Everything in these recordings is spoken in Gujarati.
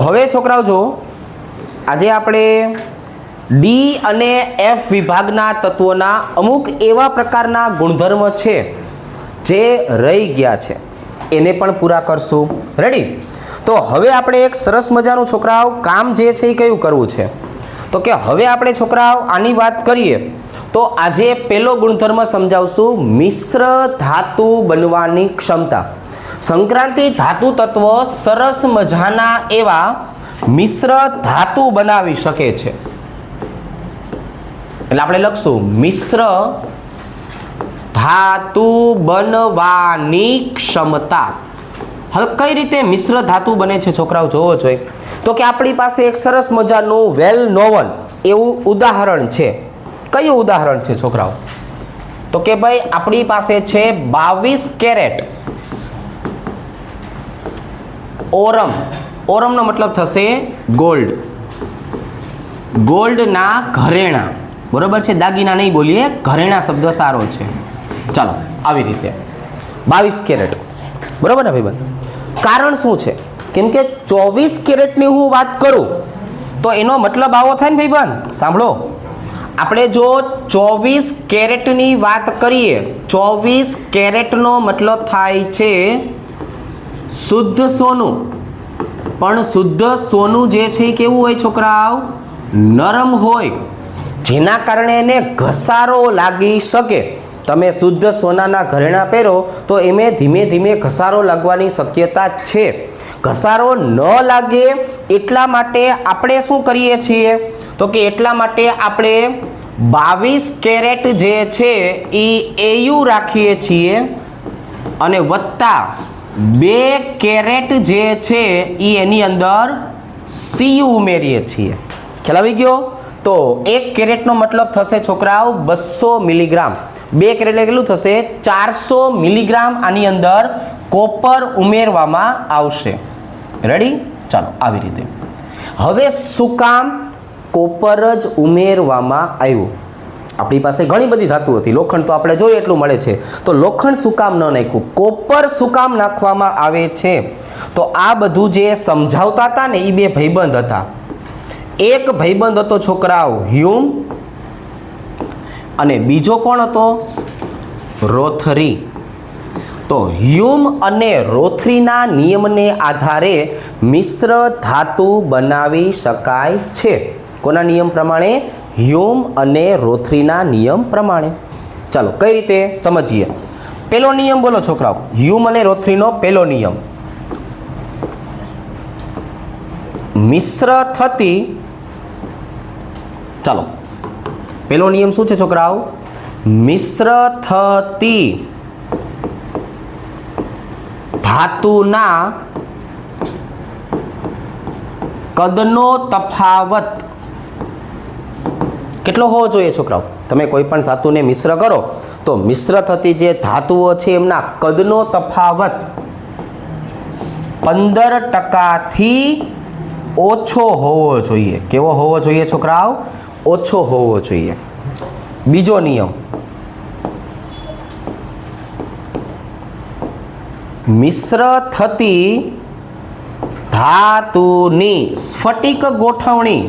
હવે છોકરાઓ જો આજે આપણે ડી અને એફ વિભાગના તત્વોના અમુક એવા પ્રકારના ગુણધર્મ છે જે રહી ગયા છે એને પણ પૂરા કરશું. રેડી? તો હવે આપણે એક સરસ મજાનું છોકરાઓ કામ જે છે એ કયું કરવું છે તો કે હવે આપણે છોકરાઓ આની વાત કરીએ તો આજે પહેલો ગુણધર્મ સમજાવશું મિશ્ર ધાતુ બનવાની ક્ષમતા. સંક્રાંતિ ધાતુ તત્વ સરસ મજાના એવા મિશ્ર ધાતુ બનાવી શકે છે. એટલે આપણે લખશું મિશ્ર ધાતુ બનવાની ક્ષમતા. હવે કઈ રીતે મિશ્ર ધાતુ બને છે છોકરાઓ જોવો જોઈએ તો કે આપણી પાસે એક સરસ મજાનું વેલ નોવન એવું ઉદાહરણ છે. કયું ઉદાહરણ છે છોકરાઓ તો કે ભાઈ આપણી પાસે છે 22 કેરેટ ઓરમ. ઓરમનો મતલબ થશે ગોલ્ડ. ગોલ્ડના ઘરેણા. બરોબર છે, દાગીના નહીં બોલીએ, ઘરેણા શબ્દ સારો છે. ચાલો આવી રીતે 22 કેરેટ. બરોબર ને ભાઈબંધ? કારણ શું છે? કેમ કે 24 કેરેટની હું વાત કરું તો એનો મતલબ આવો થાય ને ભાઈબંધ. સાંભળો, આપણે જો 24 કેરેટની વાત કરીએ, 24 કેરેટનો મતલબ થાય છે શુદ્ધ સોનું. પણ શુદ્ધ સોનું જે છે એ કેવું હોય છોકરાઓ? નરમ હોય, જેના કારણે એને ઘસારો લાગી શકે. તમે શુદ્ધ સોનાના ઘરેણા પહેરો તો એમે ધીમે ધીમે ઘસારો લાગવાની શક્યતા છે. ઘસારો ન લાગે એટલા માટે આપણે શું કરીએ છીએ તો કે એટલા માટે આપણે 22 કેરેટ જે છે એ એયુ રાખીએ છીએ અને વત્તા 2 કેરેટ જે છે એ એની અંદર સીયુ ઉમેરીએ છીએ. ખ્યાલ આવી ગયો? તો 1 કેરેટનો મતલબ થશે છોકરાઓ 200 મિલીગ્રામ. 2 કેરેટ એટલે કેટલું થશે? 400 મિલીગ્રામ આની અંદર કોપર ઉમેરવામાં આવશે. રેડી? ચાલો આવી રીતે. હવે શું કામ કોપર જ ઉમેરવામાં આવ્યું? આપણી પાસે ઘણી બધી ધાતુ હતી. લોખંડ તો આપણે જોઈએ એટલું મળે છે, તો લોખંડ શું કામ ન નાખ્યું? કોપર શું કામ નાખવામાં આવે છે? તો આ બધું જે સમજાવતા હતા ને એ બે ભાઈબંધ હતા. એક ભાઈબંધ હતો છોકરાઓ હ્યુમ અને બીજો કોણ હતો? રોથરી. તો હ્યુમ અને રોથરીના નિયમને આધારે મિશ્ર ધાતુ બનાવી શકાય છે. કોના નિયમ પ્રમાણે? હ્યુમ અને રોથરીના નિયમ પ્રમાણે. ચાલો કઈ રીતે સમજીએ. પહેલો નિયમ બોલો છોકરાઓ, હ્યુમ અને રોથરીનો પહેલો નિયમ. મિશ્ર થતી, ચાલો પહેલો નિયમ શું છે છોકરાઓ? મિશ્ર થતી ધાતુના કદનો તફાવત કેટલો હોવો જોઈએ છોકરાઓ? તમે કોઈ પણ ધાતુને મિશ્ર કરો તો મિશ્ર થતી જે ધાતુઓ છે એમના કદનો તફાવત 15%થી ઓછો હોવો જોઈએ. કેવો હોવો જોઈએ છોકરાઓ? ઓછો હોવો જોઈએ. બીજો નિયમ, મિશ્ર થતી ધાતુની સ્ફટિક ગોઠવણી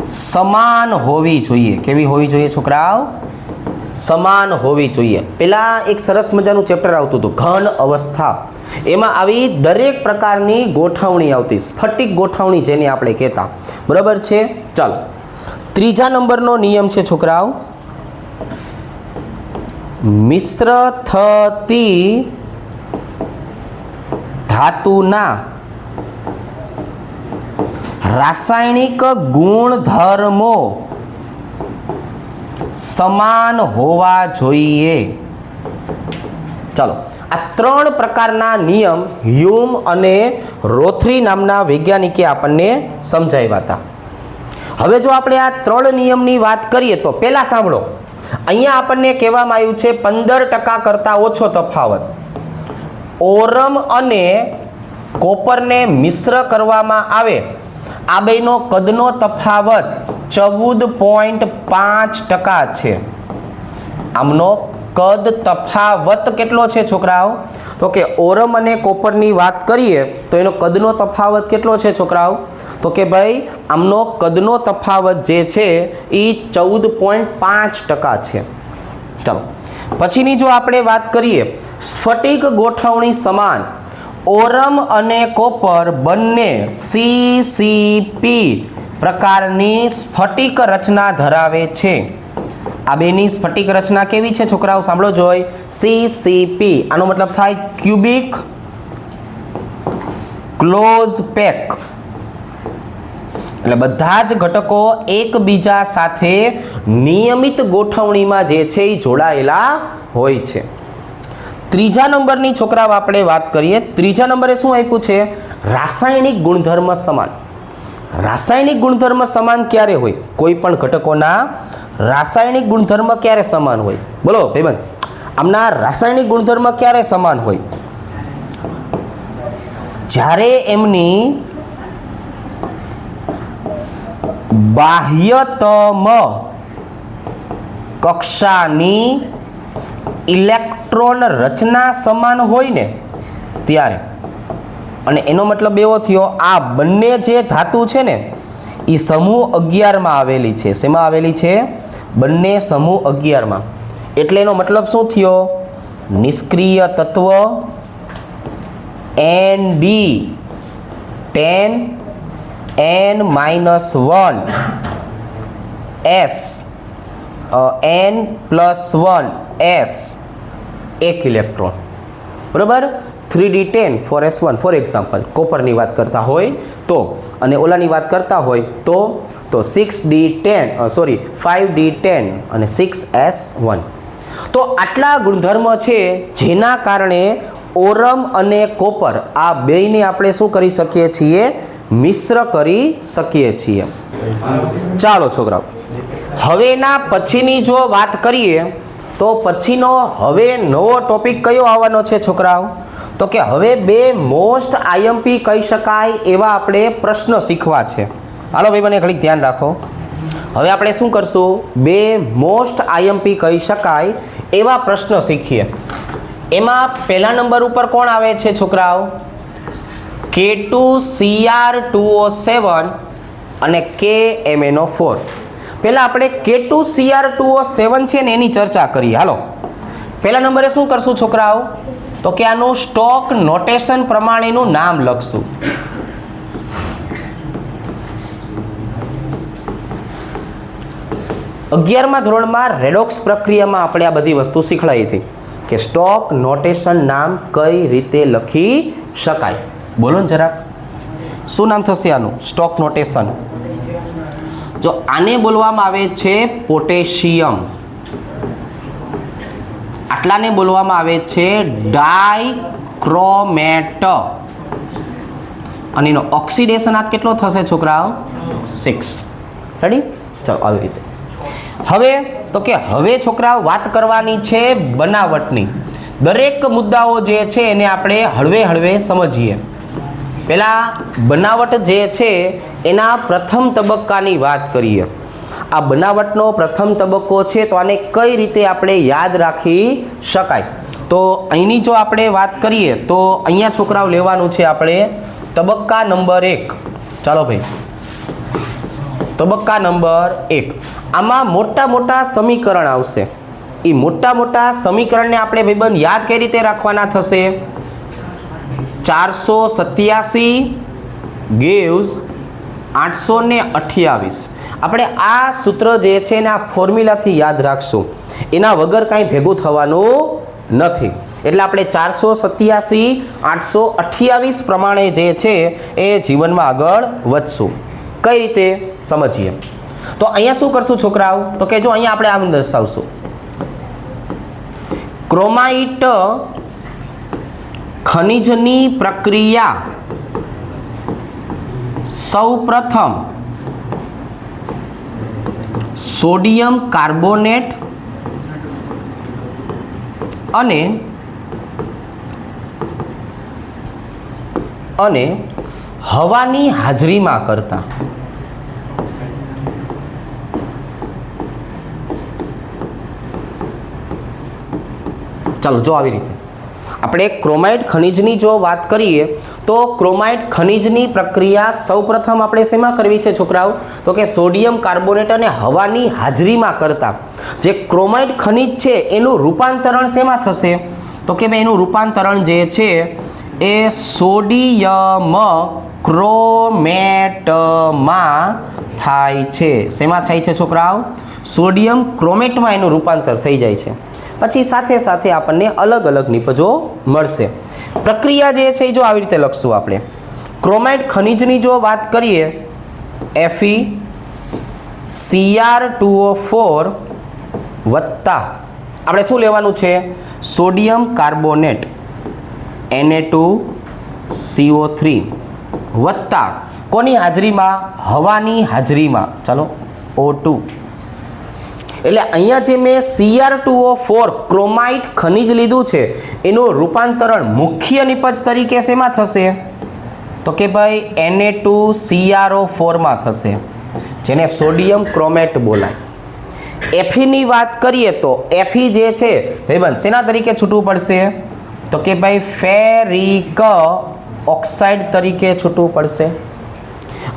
સમાન હોવી જોઈએ. કેવી હોવી જોઈએ છોકરાઓ? સમાન હોવી જોઈએ. પેલા એક સરસ મજાનું ચેપ્ટર આવતું હતું ઘન અવસ્થા. એમાં આવી દરેક પ્રકારની ગોઠવણી આવતી, સ્ફટિક ગોઠવણી જેને આપણે કહેતા. બરાબર છે? ચાલો ત્રીજા નંબરનો નિયમ છે છોકરાઓ, મિશ્ર થતી ધાતુના રાસાયણિક ગુણધર્મો સમાન હોવા જોઈએ. ચાલો આ 3 પ્રકારના નિયમ હ્યુમ અને રોથરી નામના વૈજ્ઞાનિકે આપણને સમજાવ્યા હતા. હવે જો આપણે આ 3 નિયમની વાત કરીએ તો પહેલા સાંભળો, અહીંયા આપણને કહેવામાં આવ્યું છે 15% કરતાં ઓછો તફાવત. ઓરમ અને કોપરને મિશ્ર કરવામાં આવે, આ બેનો કદનો તફાવત 14.5% છે. આમનો કદ તફાવત કેટલો છે છોકરાઓ? તો કે ઓરમ અને કોપરની વાત કરીએ તો એનો કદનો તફાવત કેટલો છે છોકરાઓ? તો કે ભાઈ આમનો કદનો તફાવત જે છે એ 14.5% છે. ચાલો પછીની જો આપણે વાત કરીએ સ્ફટિક ગોઠવણી સમાન ઓરમ અને કોપર બંને CCP પ્રકારની સ્ફટિક રચના ધરાવે છે. આ બેની સ્ફટિક રચના કેવી છે છોકરાઓ? સાંભળો જોઈ, CCP આનો મતલબ થાય ક્યુબિક ક્લોઝ પેક. એટલે બધા જ ઘટકો એકબીજા સાથે નિયમિત ગોઠવણીમાં જે છે એ જોડાયેલા હોય છે. ત્રીજા નંબરની છોકરાઓ આપણે વાત કરીએ. ત્રીજા નંબરે શું આપ્યું છે? રાસાયણિક ગુણધર્મ સમાન. રાસાયણિક ગુણધર્મ સમાન ક્યારે હોય? કોઈ પણ ઘટકોના રાસાયણિક ગુણધર્મ ક્યારે સમાન હોય? બોલો ભાઈબંધ, આમના રાસાયણિક ગુણધર્મ ક્યારે સમાન હોય? જ્યારે એમની બાહ્યતમ કક્ષાની ઇલેક્ટ્રોન રચના સમાન હોય ને ત્યારે. અને એનો મતલબ એવો થયો આ બંને જે ધાતુ છે ને એ સમૂહ 11 માં આવેલી છે. શેમાં આવેલી છે? બંને સમૂહ 11 માં. એટલે એનો મતલબ શું થયો? નિષ્ક્રિય તત્વ ND10 N-1 S N+1 S એક ઇલેક્ટ્રોન, બરાબર. 3D10 4S1 ફોર એક્ઝામ્પલ કોપરની વાત કરતા હોય તો, અને ઓલાની વાત કરતા હોય તો 5D10 અને 6S1. તો આટલા ગુણધર્મ છે જેના કારણે ઓરમ અને કોપર આ બેયને આપણે શું કરી શકીએ છીએ? મિશ્ર કરી શકીએ છીએ. ચાલો છોકરાઓ, હવે એના પછીની જો વાત કરીએ તો પછીનો હવે નવો ટોપિક કયો આવવાનો છે છોકરાઓ? તો કે હવે બે મોસ્ટ IMP કહી શકાય એવા આપણે પ્રશ્ન શીખવા છે. હાલો ભાઈ મને ઘડીક ધ્યાન રાખો. હવે આપણે શું કરશું? બે મોસ્ટ IMP કહી શકાય એવા પ્રશ્ન શીખીએ. એમાં પહેલા નંબર ઉપર કોણ આવે છે છોકરાઓ? K2Cr2O7 અને KMnO4. પહેલા આપણે K2Cr2O7 છે ને એની ચર્ચા કરીએ. હાલો પહેલા નંબરે શું કરશું છોકરાઓ? તો કે આનું સ્ટોક નોટેશન પ્રમાણેનું નામ લખશું. અગિયારમા ધોરણમાં રેડોક્સ પ્રક્રિયામાં આપણે આ બધી વસ્તુ શીખવાડી હતી કે સ્ટોક નોટેશન નામ કઈ રીતે લખી શકાય. બોલો ને જરાક, શું નામ થશે આનું? Stock notation. જો આને બોલવામાં આવે છે પોટેશિયમ, આટલાને બોલવામાં આવે છે ડાયક્રોમેટ, અને એનો ઓક્સિડેશન આ કેટલો થશે છોકરાઓ? 6. રેડી? ચાલો આવી રીતે. હવે તો કે હવે છોકરાઓ વાત કરવાની છે બનાવટની. દરેક મુદ્દાઓ જે છે એને આપણે હળવે હળવે સમજીએ. પહેલા બનાવટ જે છે એના પ્રથમ તબક્કાની વાત કરીએ. આ બનાવટનો પ્રથમ તબક્કો છે તો આને કઈ રીતે આપણે યાદ રાખી શકાય? તો અહીંની જો આપણે વાત કરીએ તો અહીંયા છોકરાઓ લેવાનું છે આપણે તબક્કા નંબર 1. ચાલો ભાઈ, તબક્કા નંબર 1. આમાં મોટા મોટા સમીકરણ આવશે. એ મોટા મોટા સમીકરણને આપણે ભાઈબંધ યાદ કઈ રીતે રાખવાના થશે? 487 gives 828. આપણે આ સૂત્ર જે છે એને આ ફોર્મ્યુલાથી યાદ રાખશું. એના વગર કાંઈ ભેગું થવાનું નથી. એટલે આપણે 487 828 પ્રમાણે જે છે એ જીવનમાં આગળ વધશું. કઈ રીતે સમજીએ? તો અહીંયા શું કરશું છોકરાઓ? તો કે જો અહીંયા આપણે આમ દર્શાવશું. ક્રોમાઇટ ખનિજની પ્રક્રિયા સૌપ્રથમ સોડિયમ કાર્બોનેટ અને હવાની હાજરીમાં કરતા. ચાલો જો આવી રીતે આપણે ક્રોમાઇટ ખનિજની જો વાત કરીએ તો ક્રોમાઇટ ખનિજની પ્રક્રિયા સૌપ્રથમ આપણે શેમાં કરવી છે છોકરાઓ? તો કે સોડિયમ કાર્બોનેટ અને હવાની હાજરીમાં કરતા જે ક્રોમાઇટ ખનિજ છે એનું રૂપાંતરણ શેમાં થશે? તો કે ભાઈ એનું રૂપાંતરણ જે છે એ સોડિયમ ક્રોમેટમાં થાય છે. શેમાં થાય છે છોકરાઓ? સોડિયમ ક્રોમેટમાં એનું રૂપાંતર થઈ જાય છે. પછી સાથે સાથે આપણને અલગ અલગ નિપજો મળશે. પ્રક્રિયા જે છે એ જો આવી રીતે લખશું આપણે. ક્રોમાઇટ ખનિજની જો વાત કરીએ FeCr2O4 વત્તા આપણે શું લેવાનું છે? સોડિયમ કાર્બોનેટ Na2CO3 વત્તા કોની હાજરીમાં? હવાની હાજરીમાં. ચાલો O2. એટલે અહીંયા જે મેં Cr2O4 ક્રોમાઇટ ખનિજ લીધું છે એનું રૂપાંતરણ મુખ્ય નિપજ તરીકે શેમાં થશે? તો કે ભાઈ Na2CrO4 માં થશે, જેને સોડિયમ ક્રોમેટ બોલાય. Fe વાત કરીએ તો Fe જે છે ભાઈબંધ શેના તરીકે છૂટવું પડશે? તો કે ભાઈ ફેરિક ઓક્સાઇડ તરીકે છૂટવું પડશે.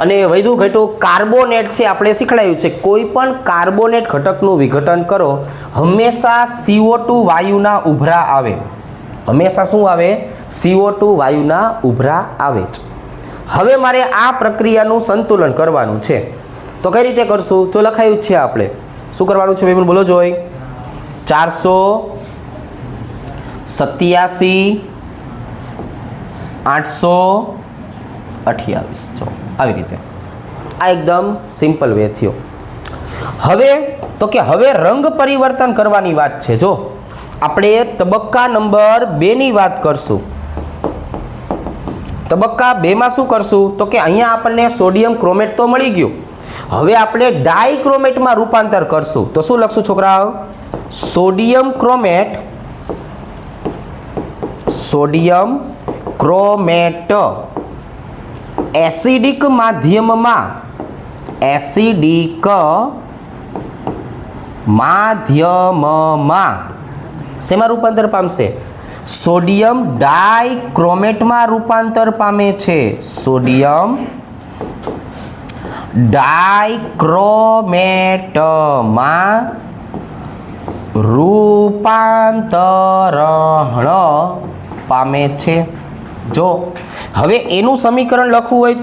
અને વધુ ઘટું કાર્બોનેટ છે આપણે શીખડાયું છે કોઈ પણ કાર્બોનેટ ઘટકનું વિઘટન કરો હંમેશા CO2 વાયુના ઉભરા આવે. હંમેશા શું આવે? CO2 વાયુના ઉભરા આવે જ. હવે મારે આ પ્રક્રિયાનું સંતુલન કરવાનું છે તો કઈ રીતે કરશું? જો લખાયું છે આપણે શું કરવાનું છે ભાઈ બોલો જોઈ? 487 828 જો આવી રીતે. આ એકદમ સિમ્પલ વે થયો. હવે તો કે હવે રંગ પરિવર્તન કરવાની વાત છે. જો આપણે તબક્કા નંબર 2 ની વાત કરશું. તબક્કા 2 માં શું કરશું? તો કે અહીંયા આપણને સોડિયમ ક્રોમેટ તો મળી ગયું. હવે આપણે ડાયક્રોમેટમાં રૂપાંતર કરશું. તો શું લખશું છોકરાઓ? સોડિયમ ક્રોમેટ એસિડિક માધ્યમમાં શેમાં રૂપાંતર પામશે? સોડિયમ ડાયક્રોમેટમાં રૂપાંતર પામે છે. સોડિયમ ડાયક્રોમેટમાં રૂપાંતરણ પામે છે. જો હવે એનું સમીકરણ લખવું હોય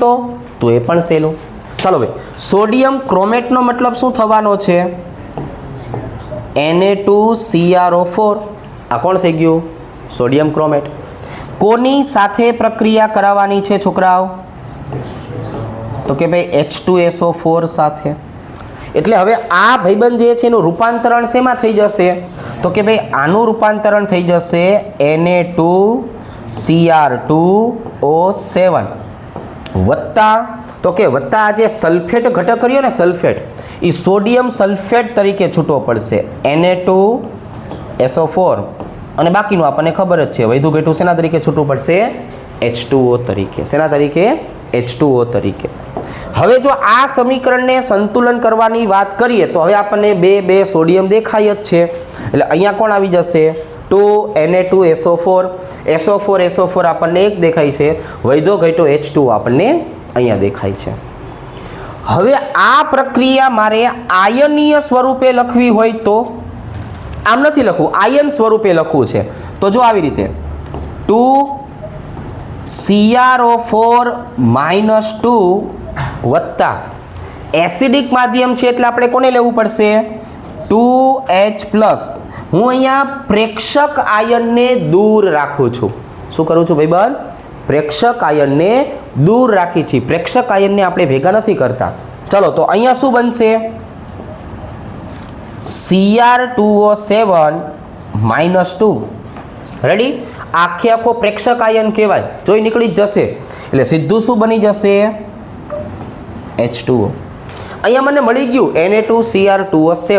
તો એ પણ સહેલું. ચાલો ભાઈ, સોડિયમ ક્રોમેટનો મતલબ શું થવાનો છે? Na2CrO4. આ કોણ થઈ ગયું? સોડિયમ ક્રોમેટ. કોની સાથે પ્રક્રિયા કરાવવાની છે છોકરાઓ? તો કે ભાઈ H2SO4 સાથે. એટલે હવે આ ભાઈબંધ જે છે એનું રૂપાંતરણ શેમાં થઈ જશે? તો કે ભાઈ આનું રૂપાંતરણ થઈ જશે Na2Cr2O7 વત્તા તો કે વત્તા આ જે સલ્ફેટ ઘટક કર્યો ને સલ્ફેટ એ સોડિયમ સલ્ફેટ તરીકે છૂટવો પડશે Na2SO4 અને બાકીનું આપણને ખબર જ છે વૈધું ઘેટું શેના તરીકે છૂટવું પડશે? H2O તરીકે. શેના તરીકે? H2O તરીકે. હવે જો આ સમીકરણને સંતુલન કરવાની વાત કરીએ તો હવે આપણને બે સોડિયમ દેખાય જ છે. એટલે અહીંયા કોણ આવી જશે? 2Na2SO4 SO4 આપણને એક દેખાય છે. વૈધો ઘેટો H2O આપણને અહીંયા દેખાય છે. હવે આ પ્રક્રિયા મારે આયનીય સ્વરૂપે લખવી હોય તો આમ નથી લખવું, આયન સ્વરૂપે લખવું છે. તો જો આવી રીતે 2CrO4 -2 વત્તા એસિડિક માધ્યમ છે એટલે આપણે કોને લેવું પડશે? 2H+. હું અહીંયા પ્રેક્ષક આયનને દૂર રાખું છું. શું કરું છું ભાઈબંધ? પ્રેક્ષક આયનને દૂર રાખી છે. પ્રેક્ષક આયનને આપણે ભેગા નથી કરતા. ચલો તો અહીંયા શું બનશે? Cr2O7 -2. રેડી? આખે આખો પ્રેક્ષક આયન કહેવાય. જોઈ નીકળી જ જશે એટલે સીધું શું બની જશે? H2O. અહીંયા મને મળી ગયું Na2Cr2O7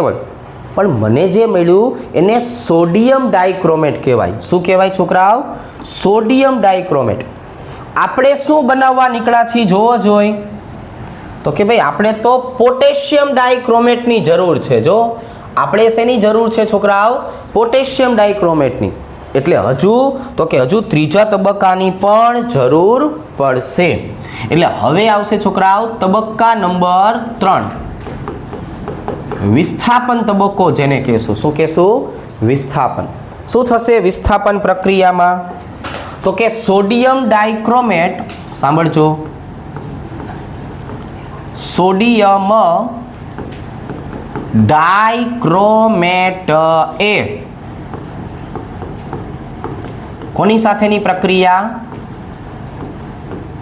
પણ મને જે મળ્યું એને સોડિયમ ડાયક્રોમેટ કહેવાય. શું કહેવાય છોકરાઓ? Sodium dichromate. આપણે શું બનાવવા નીકળ્યા છીએ જોવો જોઈ? તો કે ભાઈ આપણે તો પોટેશિયમ ડાયક્રોમેટની જરૂર છે. જો આપણે શેની જરૂર છે છોકરાઓ? પોટેશિયમ ડાયક્રોમેટની. એટલે હજુ ત્રીજા તબક્કાની પણ જરૂર પડશે. એટલે હવે આવશે છોકરાઓ તબક્કા નંબર 3, વિસ્થાપન તબક્કો જેને કહેશું. શું કહેશું? વિસ્થાપન. શું થશે વિસ્થાપન પ્રક્રિયામાં? તો કે સોડિયમ ડાઇક્રોમેટ, સાંભળજો, સોડિયમ ડાઇક્રોમેટ એ કોની સાથેની પ્રક્રિયા?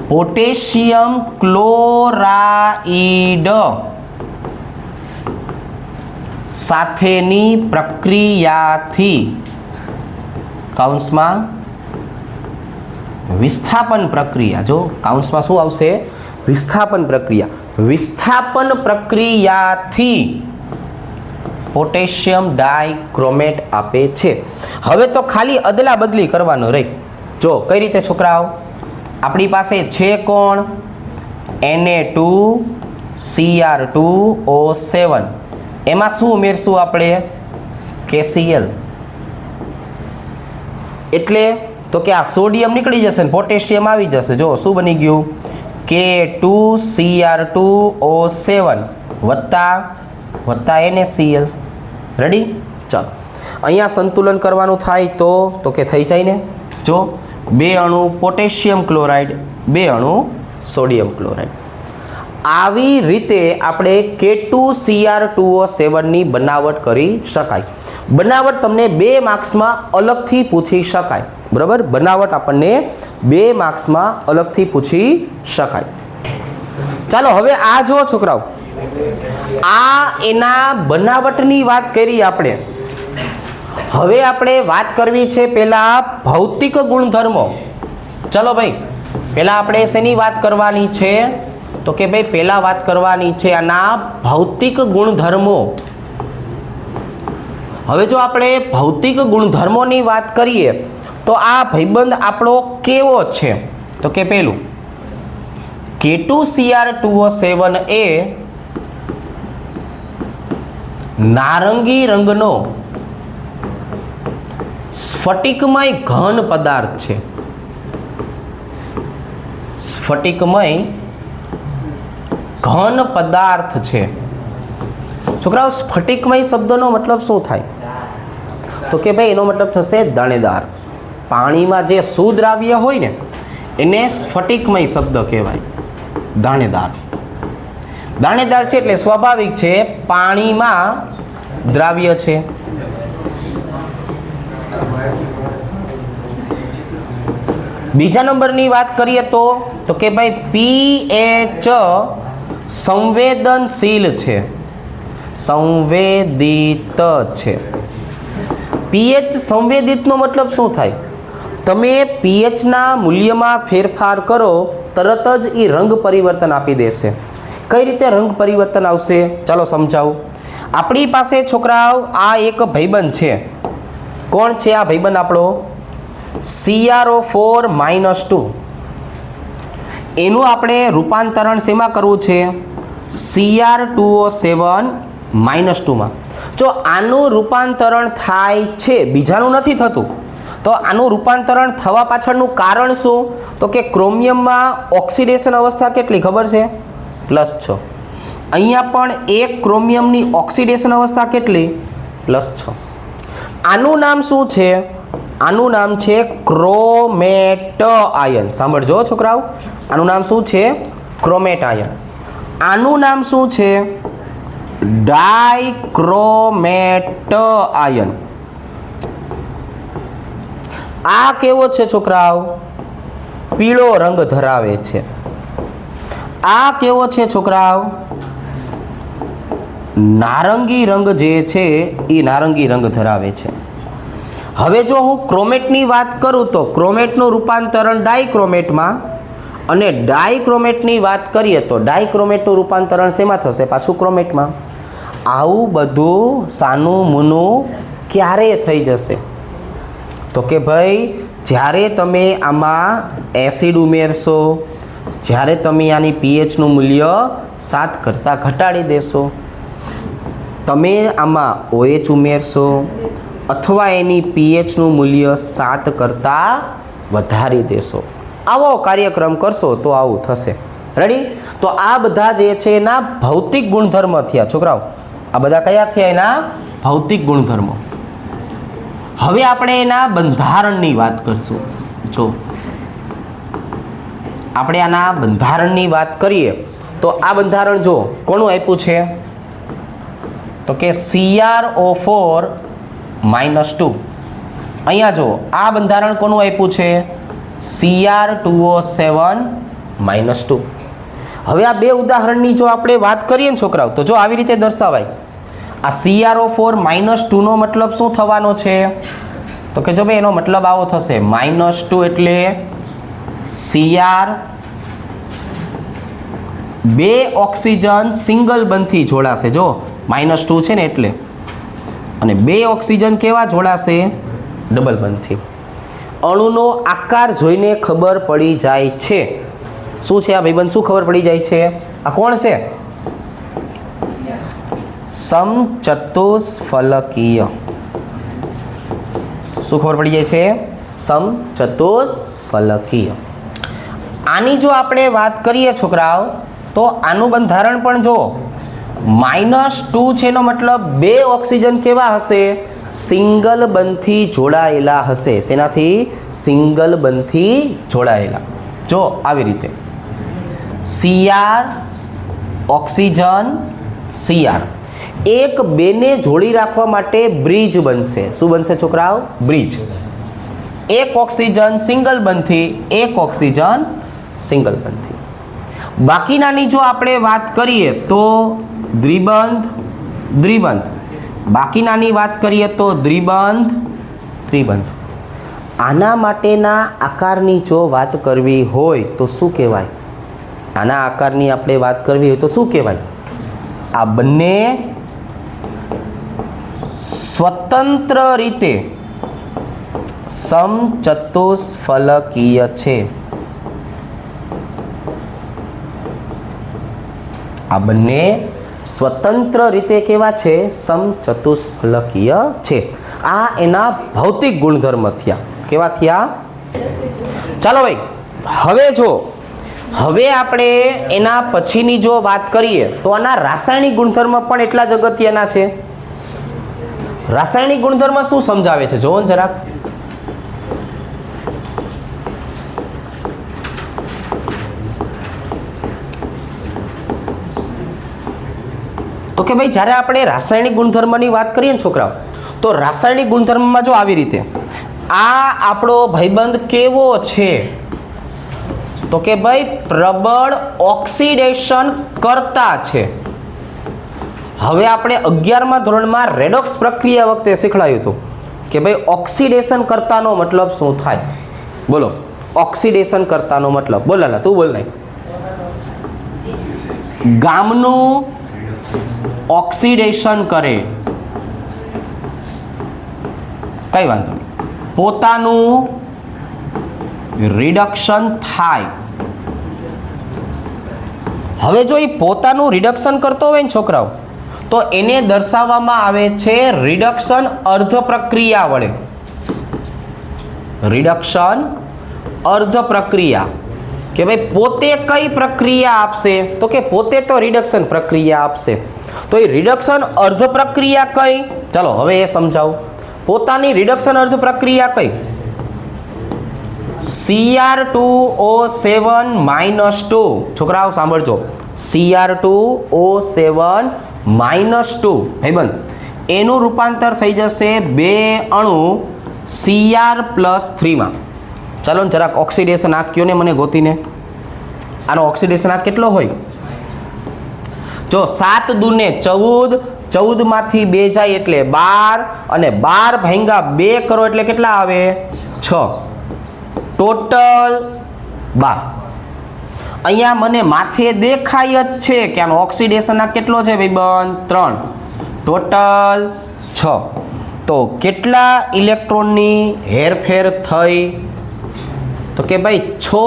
પોટેશિયમ ક્લોરાઇડ સાથેની પ્રક્રિયાથી કૌંસમાં વિસ્થાપન પ્રક્રિયા. જો કૌંસમાં શું આવશે? વિસ્થાપન પ્રક્રિયા. વિસ્થાપન પ્રક્રિયાથી પોટેશિયમ ડાઇક્રોમેટ આપે છે. હવે તો ખાલી અદલા બદલી કરવાનું રહી. જો કઈ રીતે છોકરાઓ? આપણી પાસે છે કોણ? Na2Cr2O7. એમાં શું ઉમેરશું આપણે? KCl. એટલે તો કે આ સોડિયમ નીકળી જશે ને પોટેશિયમ આવી જશે. જો શું બની ગયું? K2Cr2O7 વત્તા NaCl. રેડી? ચાલો અહીંયા સંતુલન કરવાનું થાય તો કે થઈ જાય ને. જો 2 અણુ પોટેશિયમ ક્લોરાઇડ, 2 અણુ સોડિયમ ક્લોરાઇડ. આવી રીતે આપણે K2Cr2O7 ની બનાવટ કરી શકાય. બનાવટ તમને 2 માર્ક્સમાં અલગથી પૂછી શકાય. બરાબર? બનાવટ આપણને 2 માર્ક્સમાં અલગથી પૂછી શકાય. ચાલો હવે આ જુઓ છોકરાઓ, આ એના બનાવટની વાત કરી આપણે. હવે આપણે વાત કરવી છે પેલા ભૌતિક ગુણધર્મો. ચલો ભાઈ, પેલા આપણે શેની વાત કરવાની છે? તો કે ભાઈ પેલા વાત કરવાની છે આના ભૌતિક ગુણધર્મો. હવે જો આપણે ભૌતિક ગુણધર્મોની વાત કરીએ તો આ ભાઈબંધ આપણો કેવો છે? તો કે પેલું K2Cr2O7 એ નારંગી રંગનો સ્ફટિકમય ઘન પદાર્થ છે. સ્ફટિકમય ઘન પદાર્થ છે. છોકરાઓ સ્ફટિકમય શબ્દનો મતલબ શું થાય? તો કે ભાઈ એનો મતલબ થશે દાણેદાર. પાણીમાં જે સુદ્રાવ્ય હોય ને એને સ્ફટિકમય શબ્દ કહેવાય. દાણેદાર. દાણેદાર છે એટલે સ્વાભાવિક છે પાણીમાં દ્રાવ્ય છે. બીજા નંબરની વાત કરીએ તો કે ભાઈ pH સંવેદનશીલ છે, સંવેદિત છે. pH સંવેદિતનો મતલબ શું થાય? તમે pHના મૂલ્યમાં ફેરફાર કરો તરત જ એ રંગ પરિવર્તન આપી દેશે. કઈ રીતે રંગ પરિવર્તન આવશે? ચાલો સમજાવું. આપણી પાસે છોકરાઓ આ એક ભાઈબંધ છે. કોણ છે આ ભાઈબંધ આપણો? CrO4-2. એનું આપણે રૂપાંતરણ શેમાં કરવું છે? Cr2O7-2માં. જો આનું રૂપાંતરણ થાય છે, બીજાનું નથી થતું, તો આનું રૂપાંતરણ થવા પાછળનું કારણ શું? તો કે ક્રોમિયમમાં ઓક્સિડેશન અવસ્થા કેટલી ખબર છે? +6. અહીંયા પણ એક ક્રોમિયમની ઓક્સિડેશન અવસ્થા કેટલી? +6. આનું નામ શું છે? આનું નામ છે ક્રોમેટ આયન. સાંભળજો છોકરાઓ, આનું નામ શું છે? ક્રોમેટ આયન. આનું નામ શું છે? ડાઇક્રોમેટ આયન. આ કેવો છે છોકરાઓ? પીળો રંગ ધરાવે છે. આ કેવો છે છોકરાઓ? નારંગી રંગ જે છે એ નારંગી રંગ ધરાવે છે. હવે જો હું ક્રોમેટની વાત કરું તો ક્રોમેટનું રૂપાંતરણ ડાઇક્રોમેટમાં, અને ડાઇક્રોમેટની વાત કરીએ તો ડાઇક્રોમેટનું રૂપાંતરણ શેમાં થશે? પાછું ક્રોમેટમાં. આવું બધું સાનું મુનું ક્યારે થઈ જશે? તો કે ભાઈ જ્યારે તમે આમાં એસિડ ઉમેરશો, જ્યારે તમે આની pHનું મૂલ્ય 7 કરતાં ઘટાડી દેશો, તમે આમાં OH ઉમેરશો, અથવા એની પીએચનું મૂલ્ય 7 કરતાં વધારી દેશો. આવો કાર્યક્રમ કરશો તો આવું થશે. રેડી? તો આ બધા જે છે એના ભૌતિક ગુણધર્મ થયા છોકરાઓ. આ બધા કયા થયા? એના ભૌતિક ગુણધર્મો. હવે આપણે એના બંધારણની વાત કરશું. જો આપણે આના બંધારણની વાત કરીએ તો આ બંધારણ જો કોનું આપ્યું છે? તો કે CrO4 -2. અહીંયા જો આ બંધારણ કોનું આપ્યું છે? Cr2O7 -2. હવે આ બે ઉદાહરણની જો આપણે વાત કરીએ ને છોકરાઓ તો જો આવી રીતે દર્શાવાય. આ CrO4 -2 નો મતલબ શું થવાનો છે? તો કે જો ભાઈ એનો મતલબ આવો થશે -2 એટલે Cr, બે ઓક્સિજન સિંગલ બંધથી જોડાશે. જો -2 છે ને એટલે, અને બે ઓક્સિજન કેવા જોડાશે? ડબલ બંધથી. અણુનો આકાર જોઈને ખબર પડી જાય છે. શું છે આ ભાઈબંધ? શું ખબર પડી જાય છે? આ કોણ છે? સમચતુષ્ફલકીય. શું ખબર પડી જાય છે? સમચતુષ્ફલકીય. આની જો આપણે વાત કરીએ છોકરાઓ તો આનું બંધારણ પણ જો -2 છે એનો મતલબ બે ઓક્સિજન કેવા હશે? સિંગલ બંધથી જોડાયેલા હશે. શેનાથી? સિંગલ બંધથી જોડાયેલા. જો આવી રીતે Cr ઓક્સિજન Cr એક બેને જોડી રાખવા માટે બ્રિજ બનશે. શું બનશે છોકરાઓ? બ્રિજ. એક ઓક્સિજન સિંગલ બંધથી, એક ઓક્સિજન સિંગલ બંધથી. બાકીનાની જો આપણે વાત કરીએ તો દ્વિબંધ દ્વિબંધ. બાકીનાની વાત કરીએ તો દ્વિબંધ ત્રિબંધ. આના માટેના આકારની જો વાત કરવી હોય તો શું કહેવાય? આના આકારની આપણે વાત કરવી હોય તો શું કહેવાય? આ બંને સ્વતંત્ર રીતે સમચતુષ્ફલકીય છે. આ બંને સ્વતંત્ર રીતે કેવા છે? સમચતુષ્ફલકીય છે. આ એના ભૌતિક ગુણધર્મ થયા. કેવા થયા? ચાલો ભાઈ, હવે આપણે એના પછીની જો વાત કરીએ તો આના રાસાયણિક ગુણધર્મ પણ એટલા જ અગત્યના છે. રાસાયણિક ગુણધર્મ શું સમજાવે છે? જોવો ને જરાક. તો કે ભાઈ જ્યારે આપણે રાસાયણિક ગુણધર્મની વાત કરીએ ને છોકરાઓ તો રાસાયણિક ગુણધર્મમાં જો આવી રીતે આ આપણો ભાઈબંધ કેવો છે? તો કે ભાઈ પ્રબળ ઓક્સિડેશન કરતા છે. હવે આપણે 11મા ધોરણમાં રેડોક્સ પ્રક્રિયા વખતે શીખવાડ્યું હતું કે ભાઈ ઓક્સિડેશન કરતાનો મતલબ શું થાય? બોલો, ઓક્સિડેશન કરતાનો મતલબ. બોલ લાલા, તું બોલ નહીં. ગામનું ઓક્સિડેશન કરે, કઈ વાંધો નહીં, પોતાનું રિડક્શન થાય. હવે જો એ પોતાનું રિડક્શન કરતો હોય ને છોકરાઓ તો એને દર્શાવવામાં આવે છે રિડક્શન અર્ધ પ્રક્રિયા વડે. રિડક્શન અર્ધ પ્રક્રિયા કે ભાઈ પોતે કઈ પ્રક્રિયા આપશે? તો કે પોતે તો રિડક્શન પ્રક્રિયા આપશે. તો એ રિડક્શન અર્ધ પ્રક્રિયા કઈ? ચલો હવે એ સમજાવું. પોતાની રિડક્શન અર્ધ પ્રક્રિયા કઈ? Cr2O7 -2. છોકરાઓ સાંભળજો, Cr2O7 -2 ભાઈબંધ એનું રૂપાંતર થઈ જશે બે અણુ Cr+3 માં. ચાલો ને જરાક ઓક્સિડેશન આંક કયો ને મને ગોતીને. આનો ઓક્સિડેશન આંક કેટલો હોય? જો 7 દૂને 14, 14 માંથી 2 જાય એટલે 12, અને 12 ભાંગા 2 કરો એટલે કેટલા આવે? 6. ટોટલ 12. અહીંયા મને માથે દેખાય જ છે કે આનો ઓક્સિડેશન આ કેટલો છે ભાઈબંધ? 3. ટોટલ 6. તો કેટલા ઇલેક્ટ્રોનની હેરફેર થઈ? તો કે ભાઈ 6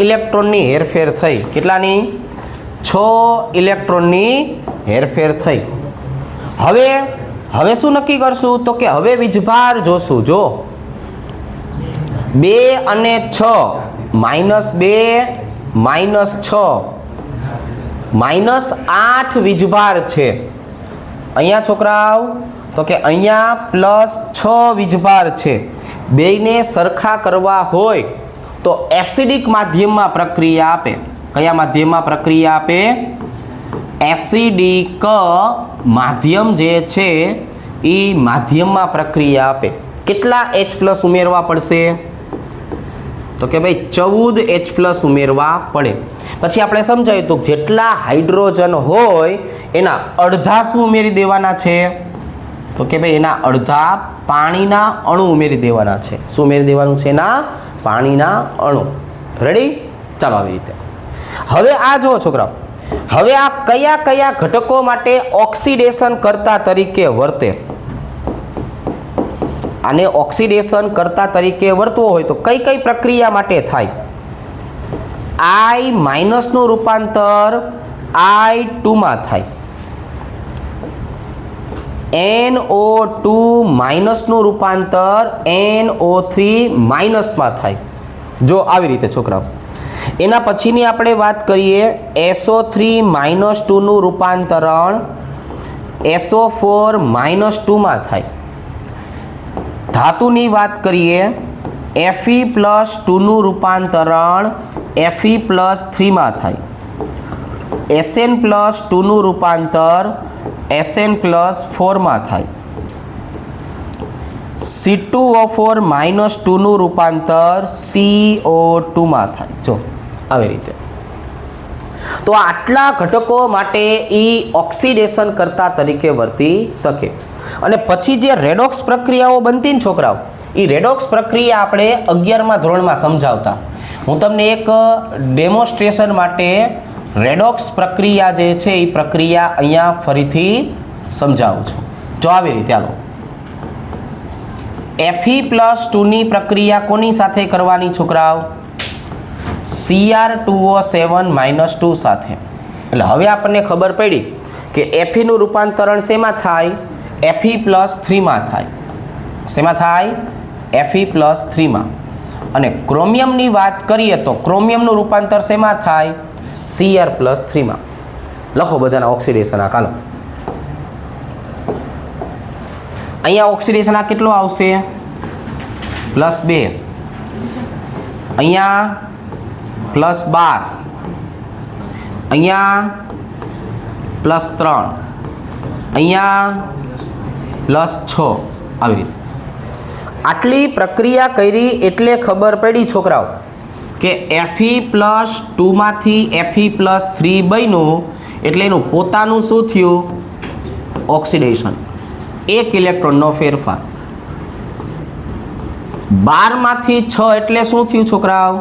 ઇલેક્ટ્રોનની હેરફેર થઈ. કેટલાની? 6 ઇલેક્ટ્રોનની હેરફેર થઈ. હવે હવે શું નક્કી કરશું? તો કે હવે વીજભાર જોશું. જો 2 અને 6 -2 -6 -8 વીજભાર છે. અહીંયા છોકરાઓ તો કે અહીંયા +6 વીજભાર છે. બેયને સરખા કરવા હોય તો એસિડિક માધ્યમમાં પ્રક્રિયા આપે. કયા માધ્યમમાં પ્રક્રિયા આપે? એસિડિક માધ્યમ જે છે એ માધ્યમમાં પ્રક્રિયા આપે. કેટલા H+ ઉમેરવા પડશે? તો કે ભાઈ 14 H+ ઉમેરવા પડે. પછી આપણે સમજાયું તો જેટલા હાઇડ્રોજન હોય એના અડધા શું ઉમેરી દેવાના છે? તો કે ભાઈ એના અડધા પાણીના અણુ ઉમેરી દેવાના છે. શું ઉમેરી દેવાનું છે? એના પાણીના અણુ. રેડી? ચાલો આવી રીતે. હવે આ જુઓ છોકરાઓ, હવે આ કયા કયા ઘટકો માટે ઓક્સિડેશન કરતા તરીકે વર્તે? આને ઓક્સિડેશન કરતા તરીકે વર્તવો હોય તો કઈ કઈ પ્રક્રિયા માટે થાય? I- નું રૂપાંતર I2 માં થાય. NO2- નું રૂપાંતર NO3- માં થાય. જો આવી રીતે છોકરાઓ. એના પછીની આપણે વાત કરીએ SO3- નું રૂપાંતરણ SO4- માં થાય. ધાતુની વાત કરીએ Fe+2 નું રૂપાંતરણ Fe+3 માં થાય. Sn+2 નું રૂપાંતર Sn+4 માં થાય. C2O4- નું રૂપાંતર CO2 માં થાય. જો આવી રીતે. તો આટલા ઘટકો માટે ઓક્સિડેશન કરતા તરીકે વર્તી શકે. અને પછી જે રેડોક્સ પ્રક્રિયાઓ બનતી ને છોકરાઓ, એ રેડોક્સ પ્રક્રિયા આપણે 11મા ધોરણમાં સમજાવતા. હું તમને એક ડેમોન્સ્ટ્રેશન માટે રેડોક્સ પ્રક્રિયા જે છે એ પ્રક્રિયા અહીંયા ફરીથી સમજાવું છું. જો આવી રીતે હાલો. Fe+2 ની પ્રક્રિયા કોની સાથે કરવાની છોકરાઓ? Cr2O7- સાથે. એટલે હવે આપણને ખબર પડી કે Fe નું રૂપાંતરણ શેમાં થાય? Fe+3 માં થાય. શેમાં થાય? Fe+3 માં. અને ક્રોમિયમની વાત કરીએ તો ક્રોમિયમનું રૂપાંતર શેમાં થાય? Cr+3 માં. લખો બધાના ઓક્સિડેશન આ કાલો. અહીંયા ઓક્સિડેશન આ કેટલો આવશે? +2. અહીંયા +12. અહીંયા +3. અહીંયા +6. આવી રીતે. આટલી પ્રક્રિયા કરી એટલે ખબર પડી છોકરાઓ કે Fe+2 માંથી Fe+3 બન્યું એટલે એનું પોતાનું શું થયું? ઓક્સિડેશન. 1 ઇલેક્ટ્રોનનો ફેરફાર. 12 માંથી 6 એટલે શું થયું છોકરાઓ?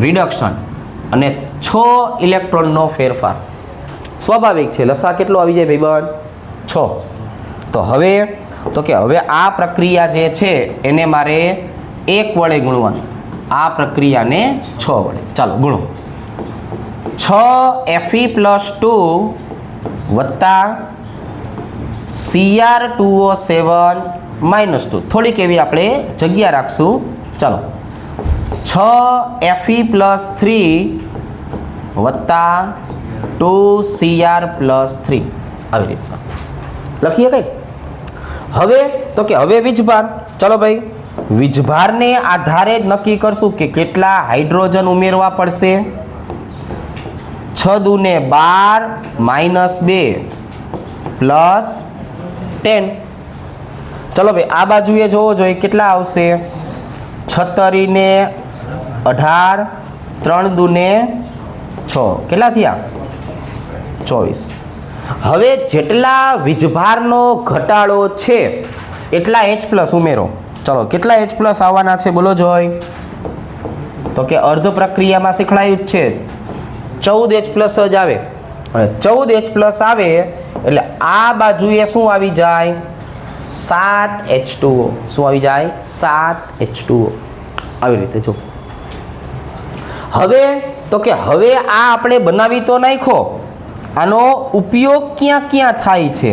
રિડક્શન. અને 6 ઇલેક્ટ્રોનનો ફેરફાર. સ્વાભાવિક છે. લસા કેટલો આવી જાય ભાઈબંધ? 6. તો હવે આ પ્રક્રિયા જે છે એને મારે 1 વડે ગુણવાની. આ પ્રક્રિયાને 6 વડે. ચાલો ગુણો. 6 Fe+2 વત્તા Cr2O7- થોડીક એવી આપણે જગ્યા રાખશું. ચાલો 6 Fe+3 વત્તા 2Cr+3 આવી રીતના લખીએ કઈ. હવે વીજભાર. ચલો ભાઈ, વીજભારને આધારે જ નક્કી કરશું કે કેટલા હાઇડ્રોજન ઉમેરવા પડશે. 6 દૂને 12 -2 +10. ચલો ભાઈ આ બાજુએ જોવો જોઈએ કેટલા આવશે. 36 ને 18 3 દૂને 6 કેટલા થયા? 24. હવે જેટલા વીજભારનો ઘટાડો છે એટલા H+ ઉમેરો. ચલો કેટલા H+ આવવાના છે બોલો જોઈ? તો કે અર્ધ પ્રક્રિયામાં શીખડાયું જ છે 14 H+ જ આવે. અને 14 H+ આવે એટલે આ બાજુએ શું આવી જાય? 7 H2O. શું આવી જાય? 7 H2O. આવી રીતે જો. હવે આ આપણે બનાવી તો નાખો. આનો ઉપયોગ ક્યાં ક્યાં થાય છે?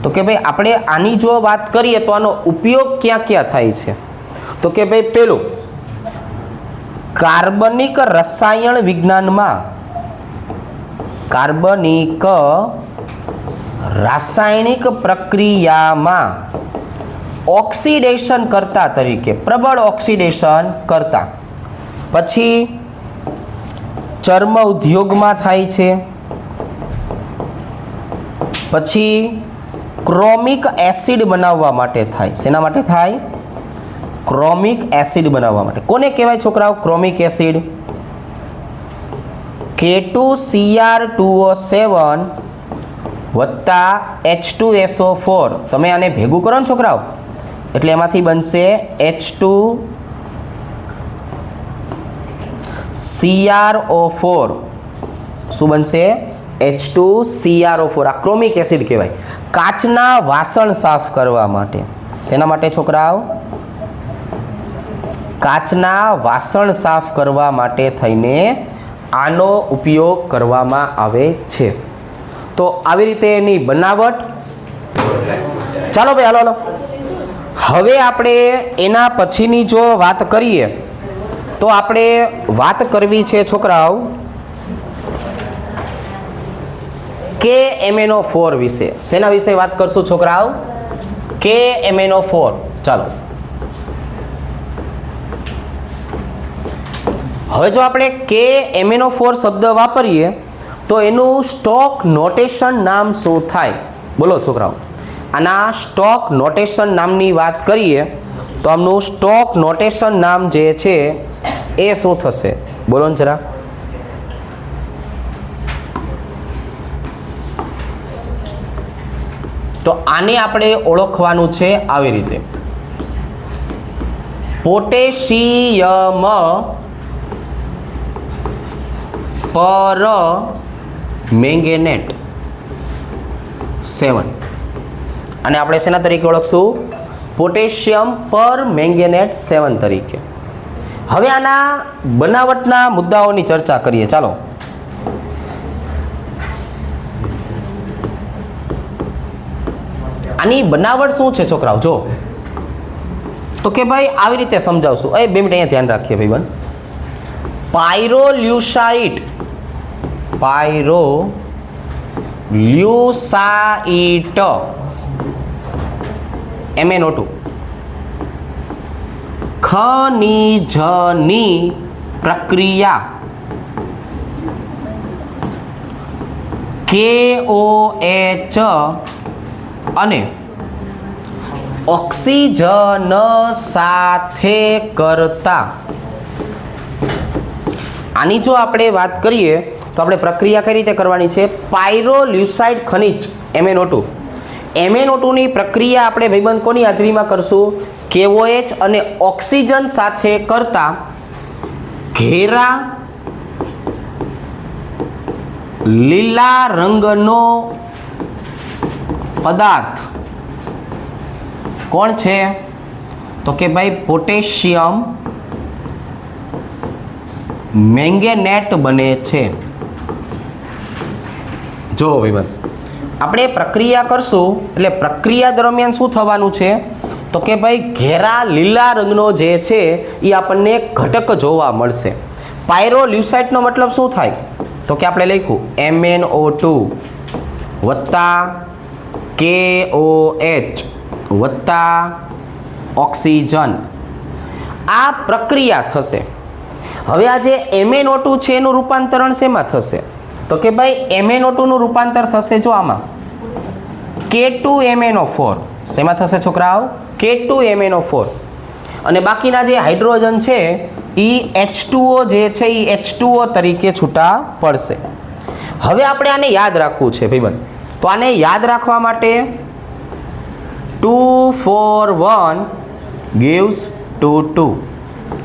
તો કે ભાઈ આપણે આની જો વાત કરીએ તો આનો ઉપયોગ ક્યાં ક્યાં થાય છે? તો કે ભાઈ પેલું, કાર્બનિક રસાયણ વિજ્ઞાનમાં, કાર્બનિક રાસાયણિક પ્રક્રિયામાં ઓક્સિડેશન કરતા તરીકે, પ્રબળ ઓક્સિડેશન કરતા. પછી ચર્મ ઉદ્યોગમાં થાય છે. પછી ક્રોમિક એસિડ બનાવવા માટે થાય. શેના માટે થાય? ક્રોમિક એસિડ બનાવવા માટે. કોને કહેવાય છોકરાઓ ક્રોમિક એસિડ? K2Cr2O7 વત્તા H2SO4. તમે આને ભેગું કરો ને છોકરાઓ એટલે એમાંથી બનશે H2CrO4. શું બનશે? H2CrO4. આ ક્રોમિક એસિડ કહેવાય. કાચના વાસણ સાફ કરવા માટે. શેના માટે છોકરાઓ? કાચના વાસણ સાફ કરવા માટે થઈને આનો ઉપયોગ કરવામાં આવે છે. તો આવી રીતે એની બનાવટ. ચાલો ભાઈ, હાલો. હવે આપણે એના પછીની જો વાત કરીએ તો આપણે વાત કરવી છે છોકરાઓ KMnO4 વિશે. શેના વિશે વાત કરશું છોકરાઓ? KMnO4. ચાલો, હવે જો આપણે KMnO4 શબ્દ વાપરીએ તો એનું સ્ટોક નોટેશન નામ શું થાય? બોલો છોકરાઓ. આના સ્ટોક નોટેશન નામની વાત કરીએ તો આમનું સ્ટોક નોટેશન નામ જે છે એ શું થશે? બોલો ને જરા. તો આને આપણે ઓળખવાનું છે આવી રીતે, પોટેશિયમ પર મેંગેનેટ 7. અને આપણે શેના તરીકે ઓળખશું? પોટેશિયમ પર મેંગેનેટ 7 તરીકે. હવે આના બનાવટના મુદ્દાઓની ચર્ચા કરીએ. ચાલો, આની બનાવટ શું છે છોકરાઓ? જો તો કે ભાઈ આવી રીતે સમજાવશું. 2 મિનિટ અહીંયા ધ્યાન રાખીએ ભાઈ બન. પાયરોલ્યુસાઇટ MnO2 ખનિજની પ્રક્રિયા KOH અને ઓક્સિજન સાથે કરતા. આની જો આપણે વાત કરીએ તો આપણે પ્રક્રિયા કઈ રીતે કરવાની છે? પાયરોલ્યુસાઇડ ખનિજ MnO2 ની પ્રક્રિયા આપણે ભાઈબંધ કોની હાજરીમાં કરશું? KOH અને ઓક્સિજન સાથે કરતા ઘેરા લીલા રંગનો પદાર્થ કોણ છે? તો કે ભાઈ પોટેશિયમ મેંગેનેટ બને છે. જો ભાઈબંધ, આપણે પ્રક્રિયા કરશું એટલે પ્રક્રિયા દરમિયાન શું થવાનું છે? તો કે ભાઈ ઘેરા લીલા રંગનો જે છે એ આપણને ઘટક જોવા મળશે. પાયરોલ્યુસાઇટનો મતલબ શું થાય? તો કે આપણે લખ્યું MnO2 વત્તા KOH વત્તા ઓક્સિજન. આ પ્રક્રિયા થશે. હવે આ જે MnO2 છે એનું રૂપાંતરણ શેમાં થશે? તો કે ભાઈ MnO2 નું રૂપાંતર થશે જો આમાં K2MnO4. શેમાં થશે છોકરાઓ? K2MnO4. અને બાકીના જે હાઇડ્રોજન છે એ H2O જે છે એ H2O તરીકે છૂટા પડશે. હવે આપણે આને યાદ રાખવું છે ભાઈબંધ. તો આને યાદ રાખવા માટે 2 4 1 gives 2 2.